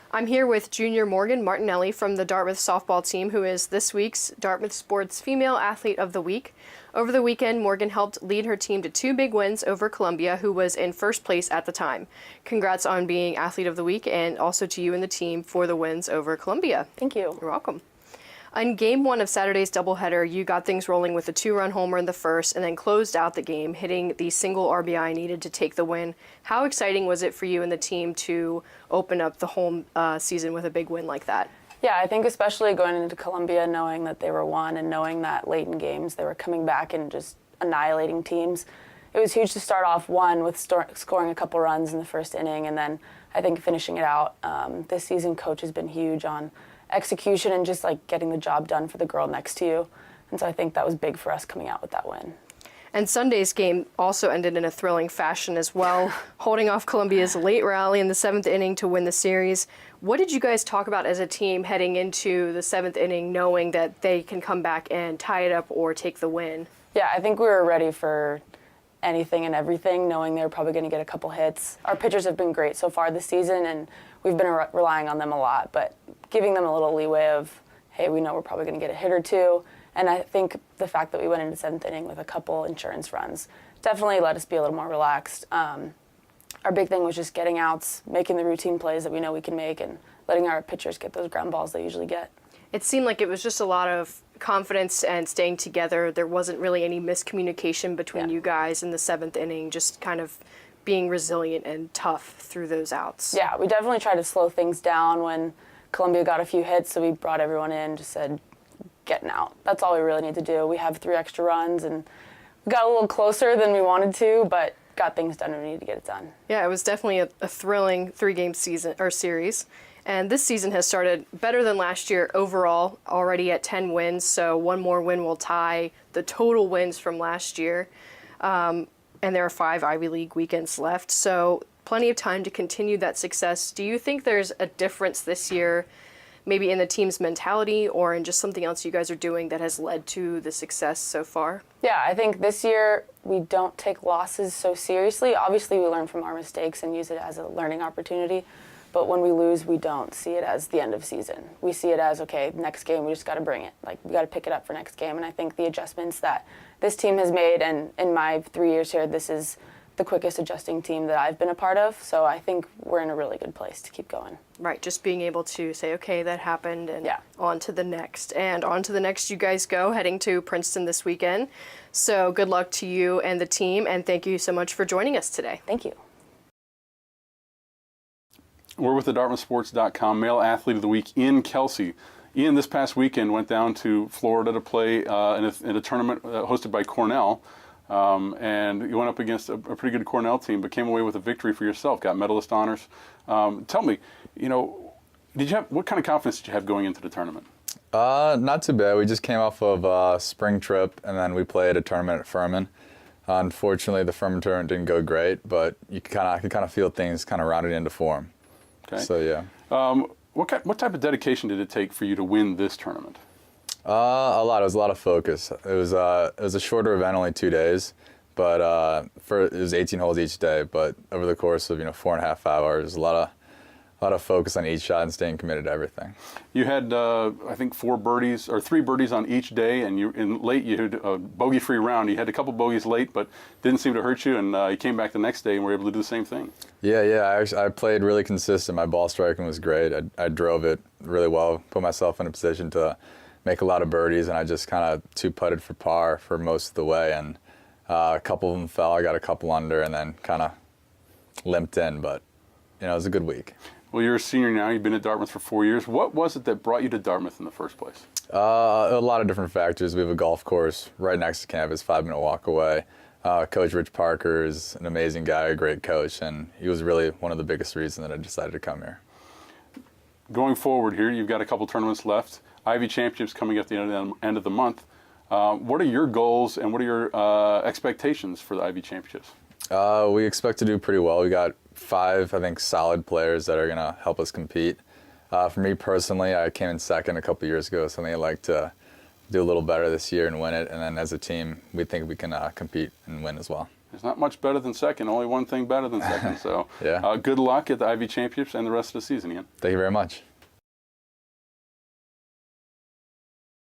I'm here with junior Morgan Martinelli from the Dartmouth softball team, who is this week's Dartmouth Sports Female Athlete of the Week. Over the weekend, Morgan helped lead her team to 2 big wins over Columbia, who was in first place at the time. Congrats on being Athlete of the Week, and also to you and the team for the wins over Columbia. Thank you. You're welcome. On Game 1 of Saturday's doubleheader, you got things rolling with a 2-run homer in the first and then closed out the game, hitting the single RBI needed to take the win. How exciting was it for you and the team to open up the home season with a big win like that? Yeah, I think especially going into Columbia, knowing that they were one and knowing that late in games they were coming back and just annihilating teams. It was huge to start off one with scoring a couple runs in the first inning, and then I think finishing it out. This season, coach has been huge on execution and just like getting the job done for the girl next to you. And so I think that was big for us coming out with that win. And Sunday's game also ended in a thrilling fashion as well, holding off Columbia's late rally in the 7th inning to win the series. What did you guys talk about as a team heading into the 7th inning, knowing that they can come back and tie it up or take the win? Yeah, I think we were ready for anything and everything, knowing they were probably going to get a couple hits. Our pitchers have been great so far this season, and we've been relying on them a lot, but giving them a little leeway of, hey, we know we're probably going to get a hit or two. And I think the fact that we went into 7th inning with a couple insurance runs definitely let us be a little more relaxed. Our big thing was just getting outs, making the routine plays that we know we can make, and letting our pitchers get those ground balls they usually get. It seemed like it was just a lot of confidence and staying together. There wasn't really any miscommunication between you guys in the 7th inning, just kind of being resilient and tough through those outs. Yeah, we definitely tried to slow things down when Columbia got a few hits, so we brought everyone in, just said, getting out. That's all we really need to do. We have 3 extra runs, and we got a little closer than we wanted to, but got things done when we needed to get it done. Yeah, it was definitely a thrilling 3-game season or series. And this season has started better than last year overall, already at 10 wins. So one more win will tie the total wins from last year. And there are 5 Ivy League weekends left. So plenty of time to continue that success. Do you think there's a difference this year, maybe in the team's mentality or in just something else you guys are doing that has led to the success so far? Yeah, I think this year we don't take losses so seriously. Obviously, we learn from our mistakes and use it as a learning opportunity. But when we lose, we don't see it as the end of season. We see it as, okay, next game, we just got to bring it. Like, we got to pick it up for next game. And I think the adjustments that this team has made, and in my 3 years here, this is the quickest adjusting team that I've been a part of. So I think we're in a really good place to keep going. Right, just being able to say, okay, that happened, and on to the next. And on to the next you guys go, heading to Princeton this weekend. So good luck to you and the team, and thank you so much for joining us today. Thank you. We're with the DartmouthSports.com Male Athlete of the Week, Ian Kelsey. Ian, this past weekend, went down to Florida to play in a tournament hosted by Cornell. And you went up against a pretty good Cornell team, but came away with a victory for yourself, got medalist honors. Tell me, what kind of confidence did you have going into the tournament? Not too bad. We just came off of a spring trip, and then we played a tournament at Furman. Unfortunately, the Furman tournament didn't go great, but you could kind of feel things kind of rounded into form. Okay. So yeah. What type of dedication did it take for you to win this tournament? A lot. It was a lot of focus. It was a shorter event, only 2 days, but it was 18 holes each day. But over the course of 4.5 hours, a lot of focus on each shot and staying committed to everything. You had I think 3 birdies on each day, and late you had a bogey-free round. You had a couple bogeys late, but didn't seem to hurt you, and you came back the next day and were able to do the same thing. Yeah. I played really consistent. My ball striking was great. I drove it really well, put myself in a position to make a lot of birdies, and I just kind of 2-putted for par for most of the way, and a couple of them fell. I got a couple under, and then kind of limped in, but it was a good week. Well, you're a senior now. You've been at Dartmouth for 4 years. What was it that brought you to Dartmouth in the first place? A lot of different factors. We have a golf course right next to campus, 5-minute walk away. Coach Rich Parker is an amazing guy, a great coach, and he was really one of the biggest reasons that I decided to come here. Going forward here, you've got a couple tournaments left. Ivy Championships coming at the end of the month. What are your goals and what are your expectations for the Ivy Championships? We expect to do pretty well. We got 5, I think, solid players that are going to help us compete. For me personally, I came in second a couple years ago, something I'd like to do a little better this year and win it. And then as a team, we think we can compete and win as well. There's not much better than second. Only one thing better than second. So Yeah. Good luck at the Ivy Championships and the rest of the season, Ian. Thank you very much.